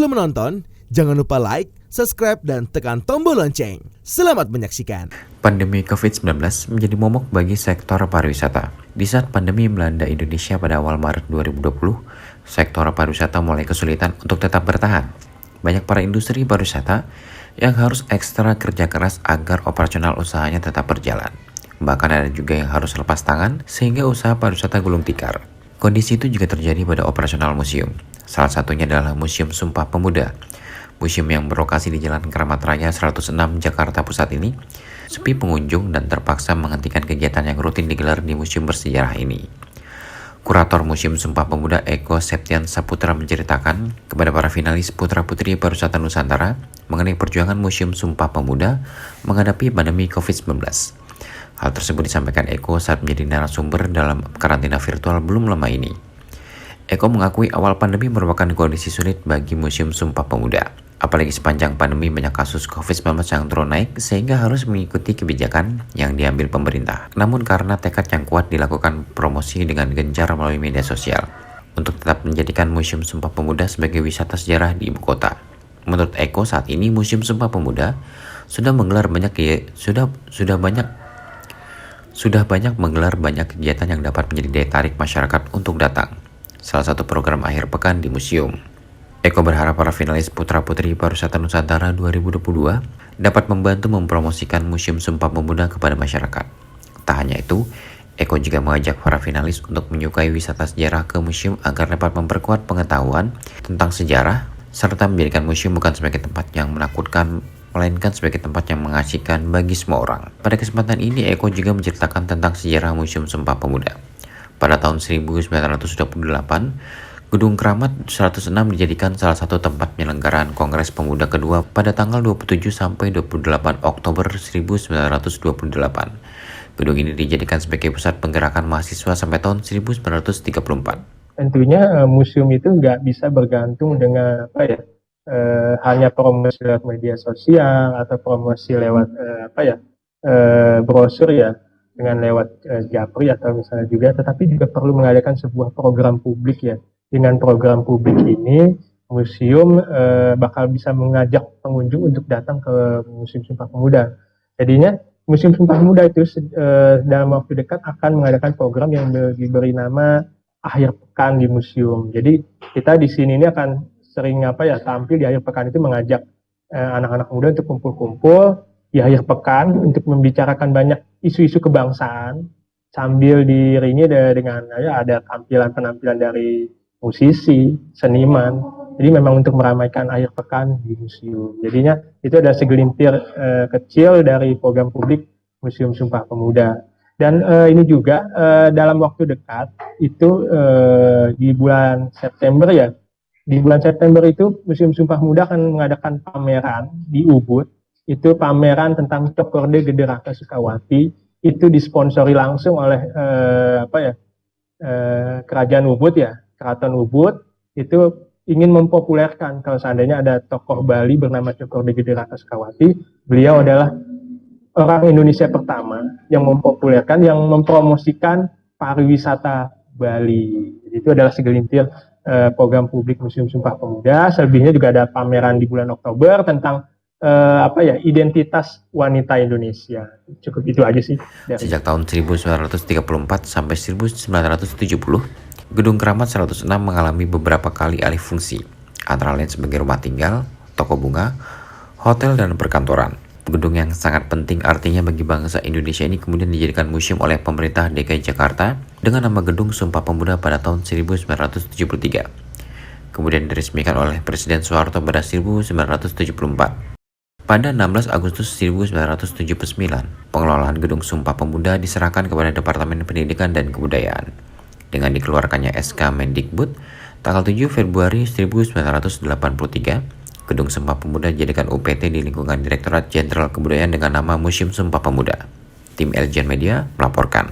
Sebelum menonton, jangan lupa like, subscribe, dan tekan tombol lonceng. Selamat menyaksikan. Pandemi COVID-19 menjadi momok bagi sektor pariwisata. Di saat pandemi melanda Indonesia pada awal Maret 2020, sektor pariwisata mulai kesulitan untuk tetap bertahan. Banyak para industri pariwisata yang harus ekstra kerja keras agar operasional usahanya tetap berjalan. Bahkan ada juga yang harus lepas tangan sehingga usaha pariwisata gulung tikar. Kondisi itu juga terjadi pada operasional museum. Salah satunya adalah Museum Sumpah Pemuda. Museum yang berlokasi di Jalan Keramat Raya 106 Jakarta Pusat ini sepi pengunjung dan terpaksa menghentikan kegiatan yang rutin digelar di museum bersejarah ini. Kurator Museum Sumpah Pemuda Eko Septian Saputra menceritakan kepada para finalis putra-putri pariwisata Nusantara mengenai perjuangan Museum Sumpah Pemuda menghadapi pandemi COVID-19. Hal tersebut disampaikan Eko saat menjadi narasumber dalam karantina virtual belum lama ini. Eko mengakui awal pandemi merupakan kondisi sulit bagi Museum Sumpah Pemuda. Apalagi sepanjang pandemi banyak kasus COVID-19 yang terus naik sehingga harus mengikuti kebijakan yang diambil pemerintah. Namun karena tekad yang kuat dilakukan promosi dengan gencar melalui media sosial untuk tetap menjadikan Museum Sumpah Pemuda sebagai wisata sejarah di ibu kota. Menurut Eko, saat ini Museum Sumpah Pemuda sudah banyak menggelar banyak kegiatan yang dapat menjadi daya tarik masyarakat untuk datang. Salah satu program akhir pekan di museum. Eko berharap para finalis putra-putri pariwisata Nusantara 2022 dapat membantu mempromosikan Museum Sumpah Pemuda kepada masyarakat. Tak hanya itu, Eko juga mengajak para finalis untuk menyukai wisata sejarah ke museum agar dapat memperkuat pengetahuan tentang sejarah serta menjadikan museum bukan sebagai tempat yang menakutkan, melainkan sebagai tempat yang mengasihkan bagi semua orang. Pada kesempatan ini, Eko juga menceritakan tentang sejarah Museum Sumpah Pemuda. Pada tahun 1928, Gedung Keramat 106 dijadikan salah satu tempat penyelenggaraan Kongres Pemuda kedua pada tanggal 27 sampai 28 Oktober 1928. Gedung ini dijadikan sebagai pusat penggerakan mahasiswa sampai tahun 1934. Tentunya museum itu nggak bisa bergantung dengan hanya promosi lewat media sosial atau promosi lewat brosur ya, dengan lewat japri atau misalnya juga, tetapi juga perlu mengadakan sebuah program publik ya. Dengan program publik ini museum bakal bisa mengajak pengunjung untuk datang ke Museum Sumpah Pemuda. Jadinya Museum Sumpah Pemuda itu dalam waktu dekat akan mengadakan program yang diberi nama akhir pekan di museum. Jadi kita di sini ini akan sering tampil di akhir pekan itu mengajak anak-anak muda untuk kumpul-kumpul di akhir pekan untuk membicarakan banyak isu-isu kebangsaan sambil diiringi dengan ada penampilan dari musisi, seniman. Jadi memang untuk meramaikan akhir pekan di museum. Jadinya itu ada segelintir kecil dari program publik Museum Sumpah Pemuda. Dan ini juga dalam waktu dekat itu di bulan September ya. Di bulan September itu Museum Sumpah Pemuda akan mengadakan pameran di Ubud. Itu pameran tentang Cokorda Gede Raka Sukawati. Itu disponsori langsung oleh Kerajaan Ubud ya. Keraton Ubud itu ingin mempopulerkan kalau seandainya ada tokoh Bali bernama Cokorda Gede Raka Sukawati. Beliau adalah orang Indonesia pertama yang mempopulerkan, yang mempromosikan pariwisata Bali. Jadi itu adalah segelintir program publik Museum Sumpah Pemuda. Selebihnya juga ada pameran di bulan Oktober tentang identitas wanita Indonesia. Cukup itu aja sih. Sejak tahun 1934 sampai 1970, Gedung Keramat 106 mengalami beberapa kali alih fungsi, antara lain sebagai rumah tinggal, toko bunga, hotel, dan perkantoran. Gedung yang sangat penting artinya bagi bangsa Indonesia ini kemudian dijadikan museum oleh pemerintah DKI Jakarta dengan nama Gedung Sumpah Pemuda pada tahun 1973. Kemudian diresmikan oleh Presiden Soeharto pada 1974. Pada 16 Agustus 1979, pengelolaan Gedung Sumpah Pemuda diserahkan kepada Departemen Pendidikan dan Kebudayaan. Dengan dikeluarkannya SK Mendikbud tanggal 7 Februari 1983, Gedung Sumpah Pemuda dijadikan UPT di lingkungan Direktorat Jenderal Kebudayaan dengan nama Museum Sumpah Pemuda. Tim Eljan Media melaporkan.